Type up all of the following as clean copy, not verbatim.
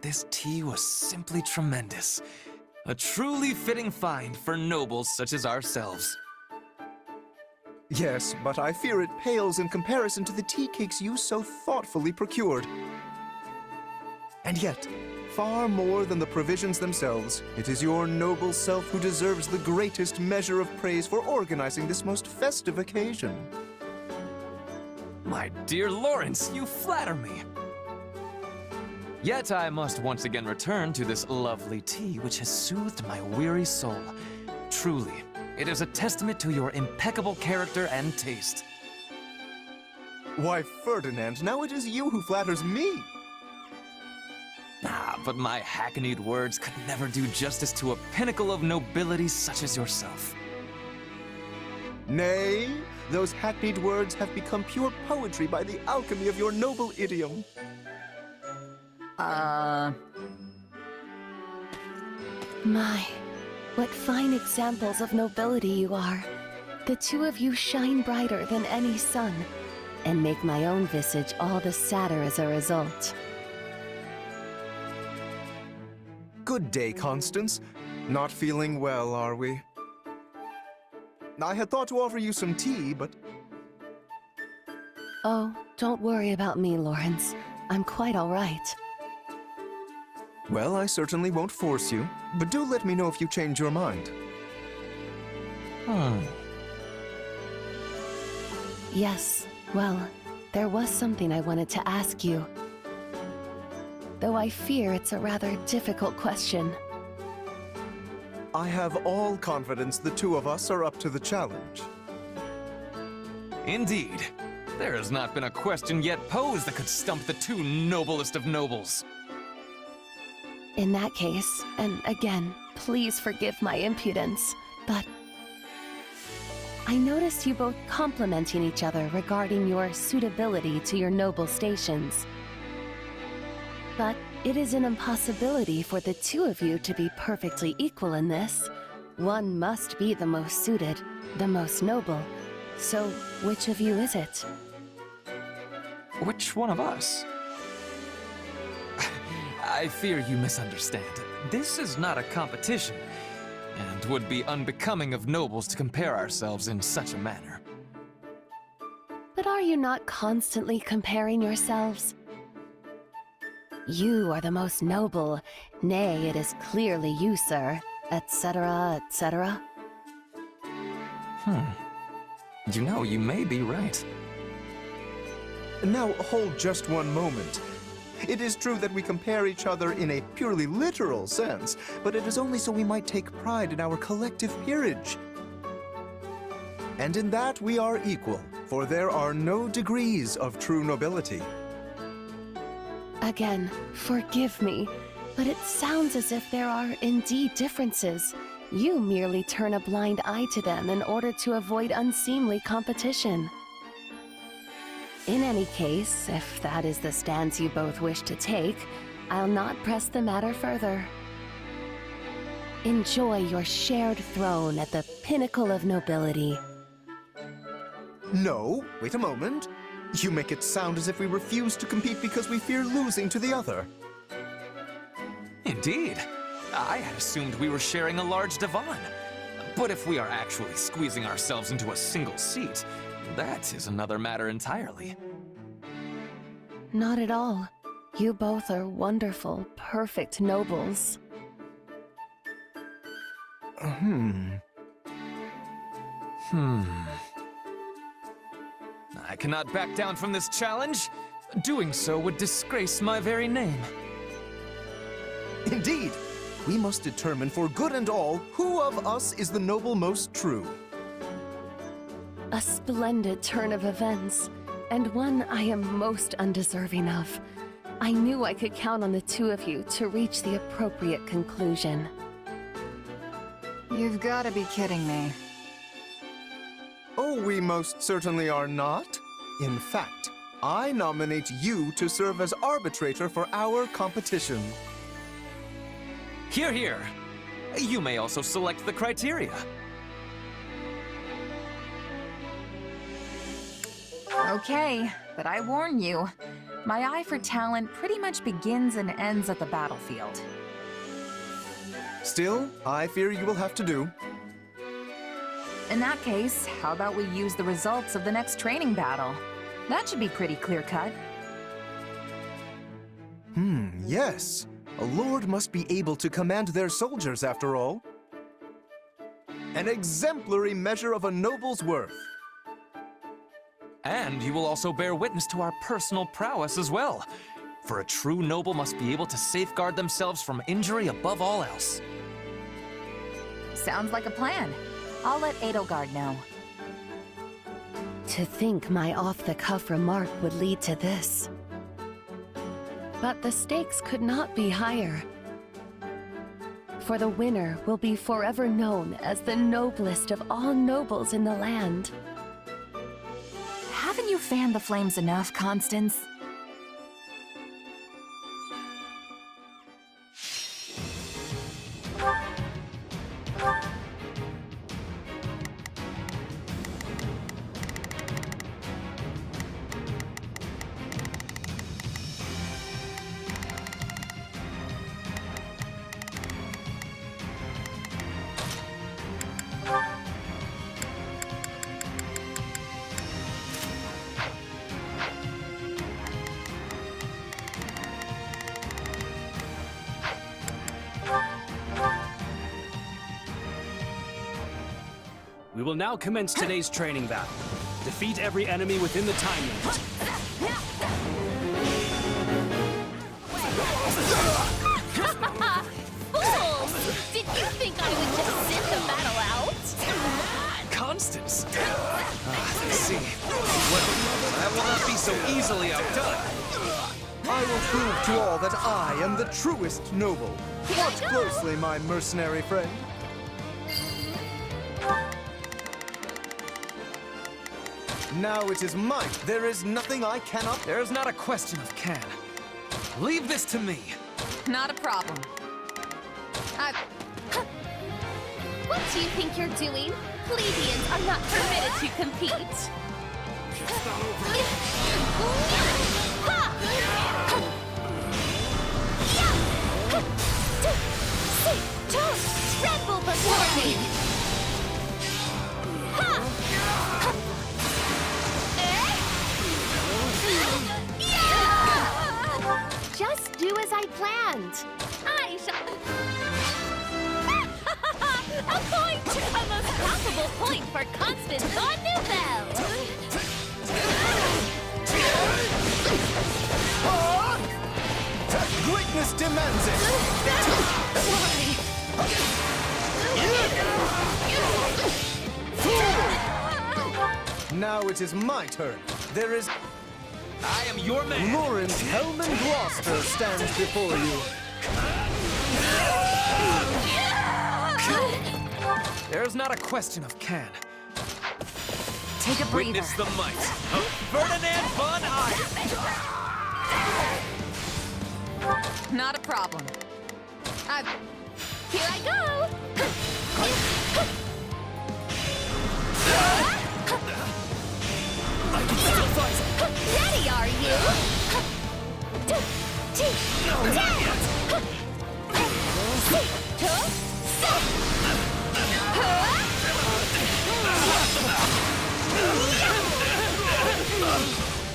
this tea was simply tremendous. A truly fitting find for nobles such as ourselves. Yes, but I fear it pales in comparison to the tea cakes you so thoughtfully procured. And yet, far more than the provisions themselves, it is your noble self who deserves the greatest measure of praise for organizing this most festive occasion. My dear Lorenz, you flatter me. Yet I must once again return to this lovely tea which has soothed my weary soul. Truly, it is a testament to your impeccable character and taste. Why, Ferdinand, now it is you who flatters me. Ah, but my hackneyed words could never do justice to a pinnacle of nobility such as yourself. Nay, those hackneyed words have become pure poetry by the alchemy of your noble idiom. My, what fine examples of nobility you are. The two of you shine brighter than any sun, and make my own visage all the sadder as a result. Good day, Constance. Not feeling well, are we? I had thought to offer you some tea, but... Oh, don't worry about me, Lorenz. I'm quite all right. Well, I certainly won't force you, but do let me know if you change your mind. Yes, well, there was something I wanted to ask you. Though I fear it's a rather difficult question. I have all confidence the two of us are up to the challenge. Indeed. There has not been a question yet posed that could stump the two noblest of nobles. In that case, and again, please forgive my impudence, but I noticed you both complimenting each other regarding your suitability to your noble stations. But it is an impossibility for the two of you to be perfectly equal in this. One must be the most suited, the most noble. So, which of you is it? Which one of us? I fear you misunderstand. This is not a competition, and would be unbecoming of nobles to compare ourselves in such a manner. But are you not constantly comparing yourselves? You are the most noble, nay, it is clearly you, sir, etc., etc. You know, you may be right. Now, hold just one moment. It is true that we compare each other in a purely literal sense, but it is only so we might take pride in our collective peerage. And in that we are equal, for there are no degrees of true nobility. Again, forgive me, but it sounds as if there are indeed differences. You merely turn a blind eye to them in order to avoid unseemly competition. In any case, if that is the stance you both wish to take, I'll not press the matter further. Enjoy your shared throne at the pinnacle of nobility. No, wait a moment. You make it sound as if we refuse to compete because we fear losing to the other. Indeed. I had assumed we were sharing a large divan. But if we are actually squeezing ourselves into a single seat, that is another matter entirely. Not at all. You both are wonderful, perfect nobles. I cannot back down from this challenge. Doing so would disgrace my very name. Indeed, we must determine for good and all who of us is the noble most true. A splendid turn of events, and one I am most undeserving of. I knew I could count on the two of you to reach the appropriate conclusion. You've got to be kidding me. Oh, we most certainly are not. In fact, I nominate you to serve as arbitrator for our competition. Hear, hear. You may also select the criteria. Okay, but I warn you, My eye for talent pretty much begins and ends at the battlefield. Still, I fear you will have to do. In that case, how about we use the results of the next training battle? That should be pretty clear-cut. Yes. A lord must be able to command their soldiers, after all. An exemplary measure of a noble's worth. And you will also bear witness to our personal prowess as well. For a true noble must be able to safeguard themselves from injury above all else. Sounds like a plan. I'll let Edelgard know. To think my off-the-cuff remark would lead to this. But the stakes could not be higher. For the winner will be forever known as the noblest of all nobles in the land. Haven't you fanned the flames enough, Constance? We will now commence today's training battle. Defeat every enemy within the time limit. Fools! Did you think I would just sit the battle out? Constance! I see. Well, I will not be so easily outdone. I will prove to all that I am the truest noble. Watch closely, my mercenary friend. Now it is mine. There is nothing I cannot... There is not a question of can. Leave this to me. Not a problem. What do you think you're doing? Plebeians are not permitted to compete. Don't tremble before me! Just do as I planned. I shall... A point! A most palpable point for Constance von Nouvelle! Greatness demands it! Now it is my turn. There is... I am your man. Lorenz Hellman Gloucester stands before you. There is not a question of can. Take a breather. Witness the might of Ferdinand von Iron. Not a problem. Here I go! Ready, are you?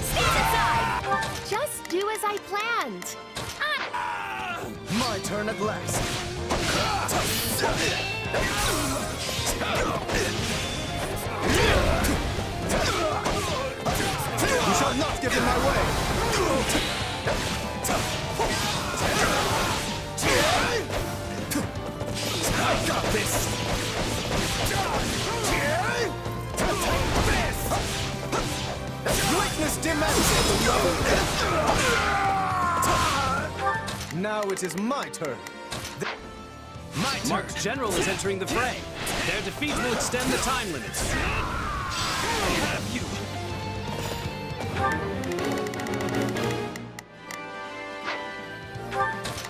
Stand aside! Just do as I planned. My turn at last. You shall not get in my way! I got this! Greatness demands it! Now it is my turn. My turn. Mark's general is entering the fray. Their defeat will extend the time limits. I have you.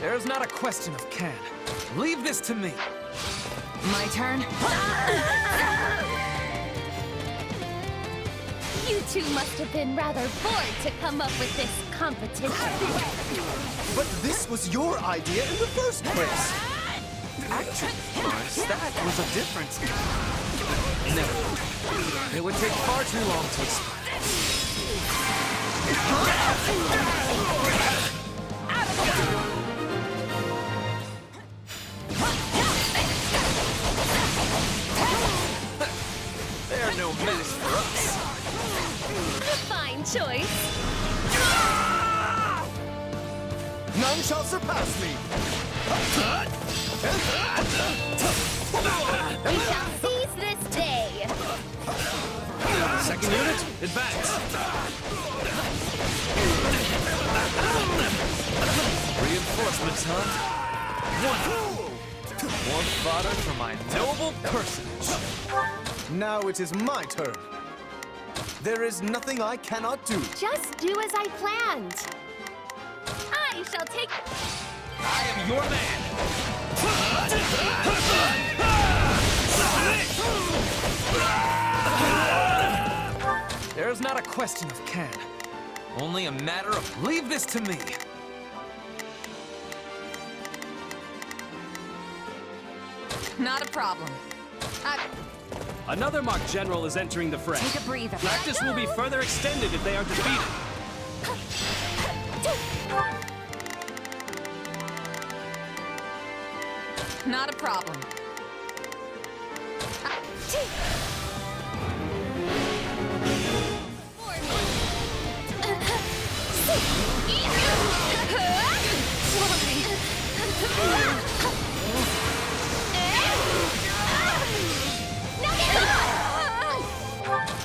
There is not a question of can. Leave this to me. My turn? You two must have been rather bored to come up with this competition. But this was your idea in the first place. Actually, Mars, that was a different... Never. It would take far too long to explain. They're no menace for us. A fine choice. None shall surpass me. We shall seize this day. Second unit, advance. Reinforcements, huh? Wonderful. More fodder for my noble personage. Now it is my turn. There is nothing I cannot do. Just do as I planned. I shall take... I am your man. There's not a question of can. Only a matter of leave this to me. Not a problem. Another mock general is entering the fray. Take a breather. Practice will be further extended if they are defeated. Not a problem.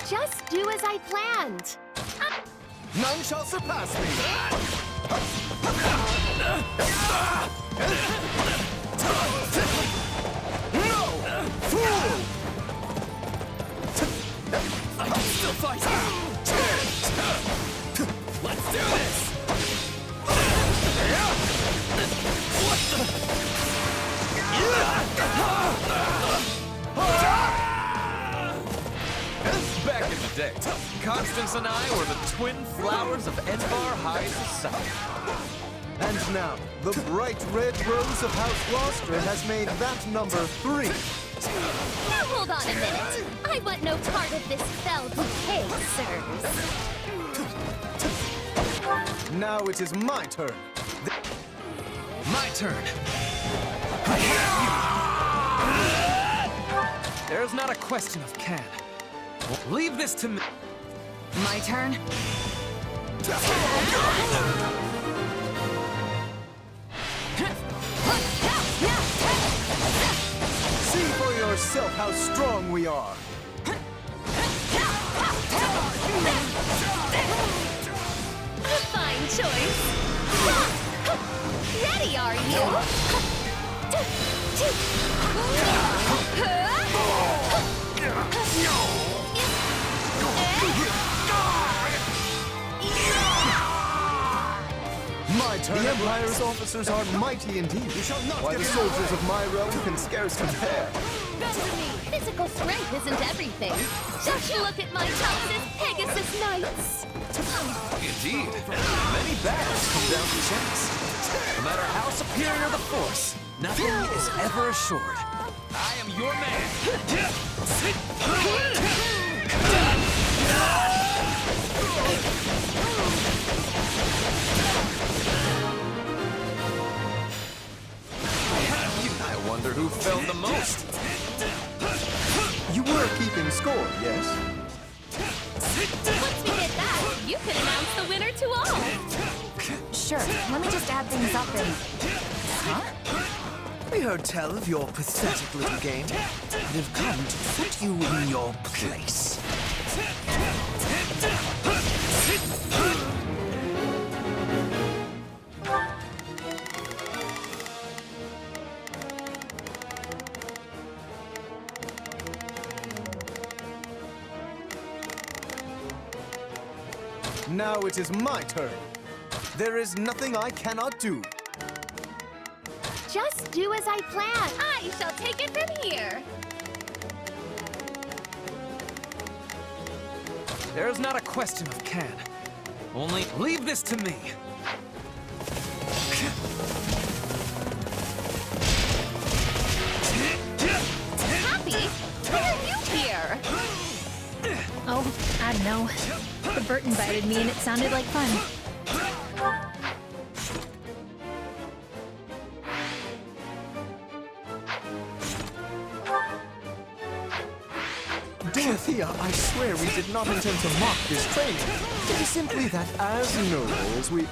Just do as I planned. None shall surpass me. No! Fool! I can still fight. Let's do this. What the? Back in the day, Constance and I were the twin flowers of Edbar High Society. And now, the bright red rose of House Gloucester has made that number 3. Now hold on a minute. I want no part of this fell bouquet, sirs. Now it is my turn. My turn. There's not a question of can. Leave this to me. My turn? See for yourself how strong we are. A fine choice. Ready, are you? My turn. The Empire's officers are mighty indeed. While the soldiers of my realm can scarce compare. Physical strength isn't everything. Don't you look at my houses, Pegasus Knights. Indeed. Many battles come down to chance. No matter how superior the force, nothing is ever assured. I am your man. I wonder who failed the most. You were keeping score, yes? Once we hit that, you can announce the winner to all. Sure, let me just add things up and... Huh? We heard tell of your pathetic little game, and have come to put you in your place. Now it is my turn. There is nothing I cannot do. Just do as I plan. I shall take it from here. There's not a question of can. Only leave this to me. Hapi, why are you here? Oh, I don't know. The Bert invited me and it sounded like fun. Dorothea, I swear we did not intend to mock this training. It is simply that as nobles, we...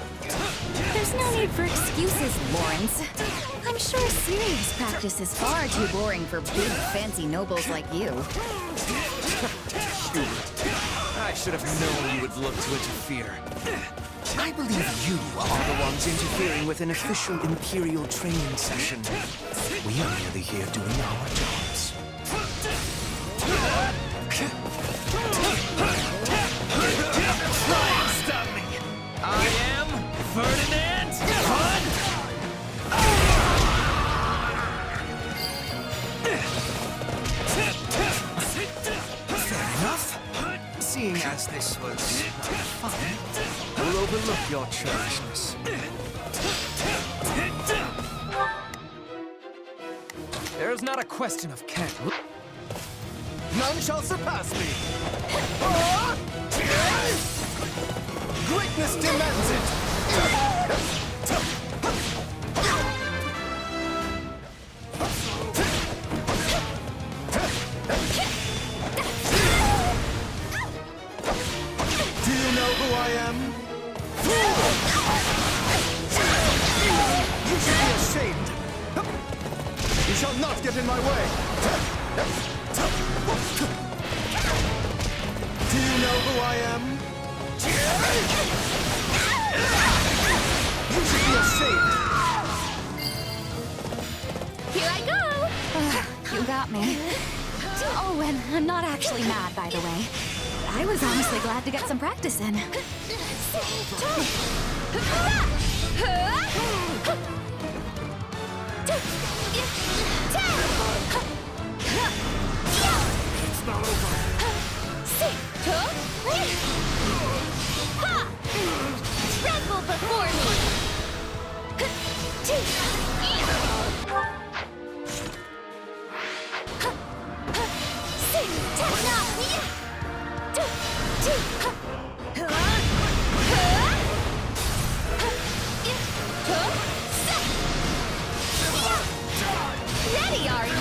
There's no need for excuses, Lorenz. I'm sure serious practice is far too boring for big, fancy nobles like you. Hubert, I should have known you would look to interfere. I believe you are the ones interfering with an official Imperial training session. We are merely here doing our jobs. Stop me! I am Ferdinand! Fair enough. Seeing as this was fun, we'll overlook your churlishness. There's not a question of can. None shall surpass me! Greatness demands it! Do you know who I am? You should be ashamed! You shall not get in my way! Do you know who I am? You should be ashamed! Here I go! You got me. Oh, and I'm not actually mad, by the way. I was honestly glad to get some practice in. It's not over. Tremble before me! Ready, are you?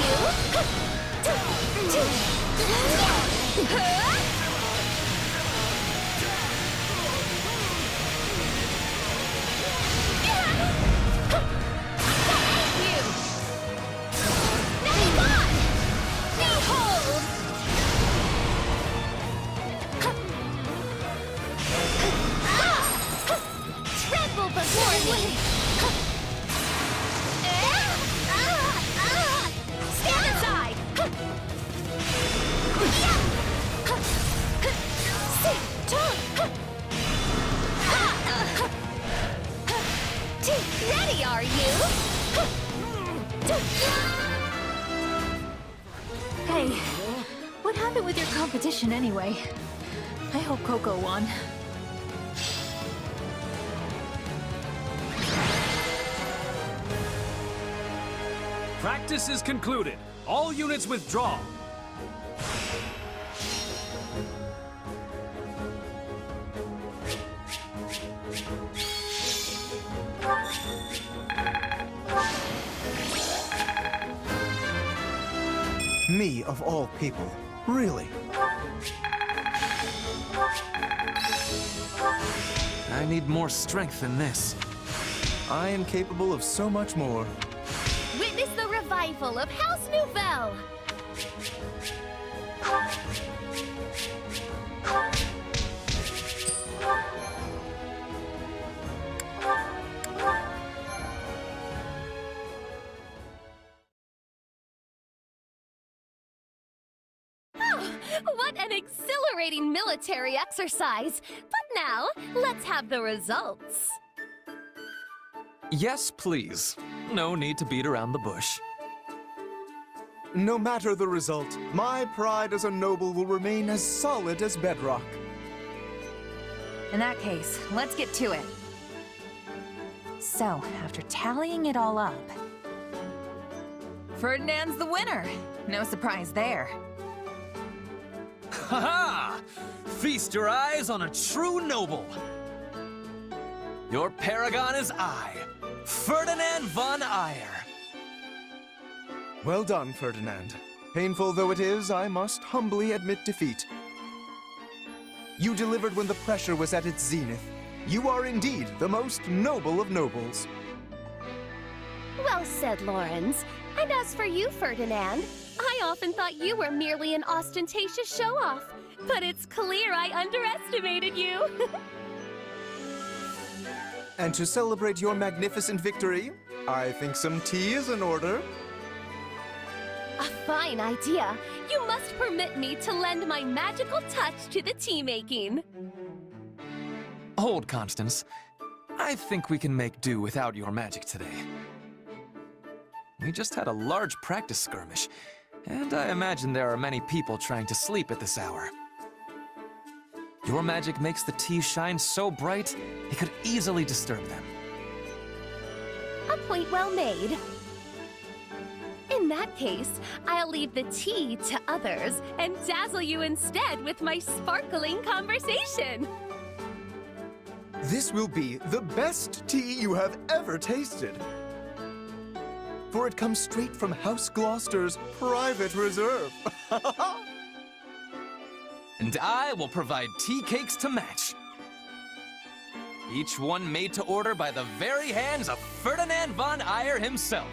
Ready, are you? Hey, what happened with your competition anyway? I hope Coco won. Practice is concluded. All units withdraw. Me, of all people. Really? I need more strength than this. I am capable of so much more. Witness the revival of House Nouvelle! What an exhilarating military exercise! But now, let's have the results. Yes, please. No need to beat around the bush. No matter the result, my pride as a noble will remain as solid as bedrock. In that case, let's get to it. So, after tallying it all up, Ferdinand's the winner. No surprise there. Ha-ha! Feast your eyes on a true noble. Your paragon is I, Ferdinand von Eyre. Well done, Ferdinand. Painful though it is, I must humbly admit defeat. You delivered when the pressure was at its zenith. You are indeed the most noble of nobles. Well said, Lorenz. And as for you, Ferdinand, I often thought you were merely an ostentatious show-off. But it's clear I underestimated you. And to celebrate your magnificent victory, I think some tea is in order. A fine idea. You must permit me to lend my magical touch to the tea-making. Hold, Constance. I think we can make do without your magic today. We just had a large practice skirmish, and I imagine there are many people trying to sleep at this hour. Your magic makes the tea shine so bright, it could easily disturb them. A point well made. In that case, I'll leave the tea to others and dazzle you instead with my sparkling conversation. This will be the best tea you have ever tasted. For it comes straight from House Gloucester's private reserve. And I will provide tea cakes to match. Each one made to order by the very hands of Ferdinand von Eyre himself.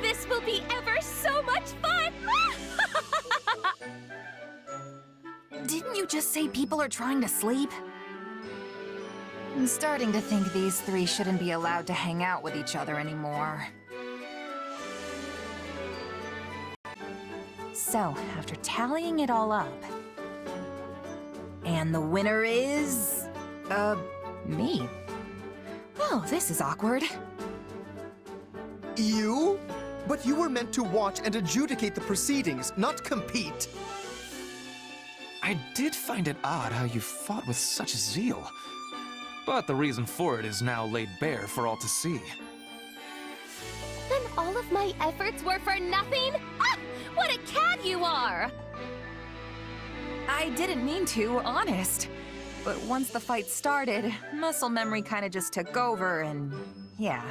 This will be ever so much fun! Didn't you just say people are trying to sleep? I'm starting to think these three shouldn't be allowed to hang out with each other anymore. So, after tallying it all up... And the winner is... me. Oh, this is awkward. You? But you were meant to watch and adjudicate the proceedings, not compete. I did find it odd how you fought with such zeal. But the reason for it is now laid bare for all to see. Then all of my efforts were for nothing? Ah! What a cad you are! I didn't mean to, honest. But once the fight started, muscle memory kinda just took over and... yeah.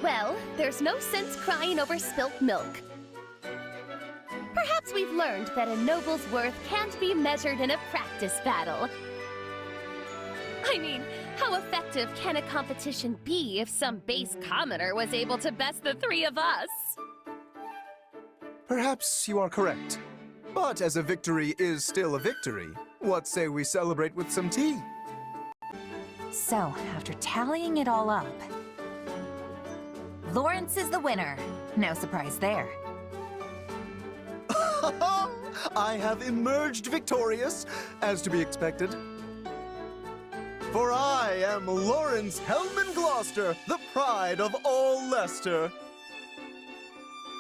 Well, there's no sense crying over spilt milk. Perhaps we've learned that a noble's worth can't be measured in a practice battle. I mean, how effective can a competition be if some base commoner was able to best the three of us? Perhaps you are correct. But as a victory is still a victory, what say we celebrate with some tea? So, after tallying it all up... Lorenz is the winner. No surprise there. I have emerged victorious, as to be expected. For I am Lorenz Hellman Gloucester, the pride of all Leicester.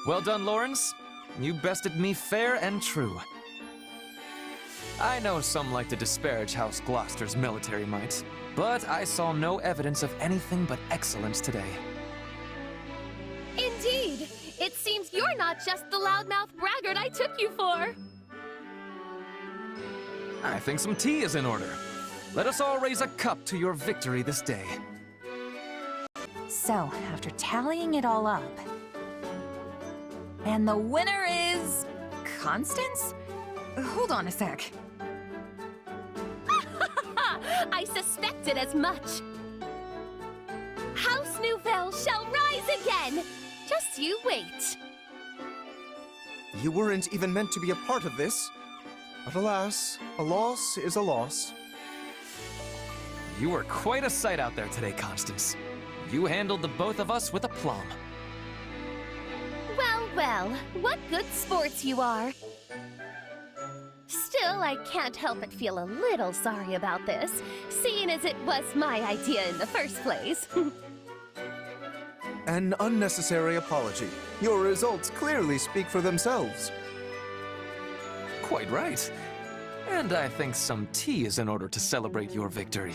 Well done, Lorenz. You bested me fair and true. I know some like to disparage House Gloucester's military might, but I saw no evidence of anything but excellence today. Indeed! It seems you're not just the loudmouth braggart I took you for! I think some tea is in order. Let us all raise a cup to your victory this day. So, after tallying it all up... And the winner is... Constance? Hold on a sec. I suspected as much! House Nouvelle shall rise again! Just you wait. You weren't even meant to be a part of this. But alas, a loss is a loss. You were quite a sight out there today, Constance. You handled the both of us with aplomb. Well, well, what good sports you are. Still, I can't help but feel a little sorry about this, seeing as it was my idea in the first place. An unnecessary apology. Your results clearly speak for themselves. Quite right. And I think some tea is in order to celebrate your victory.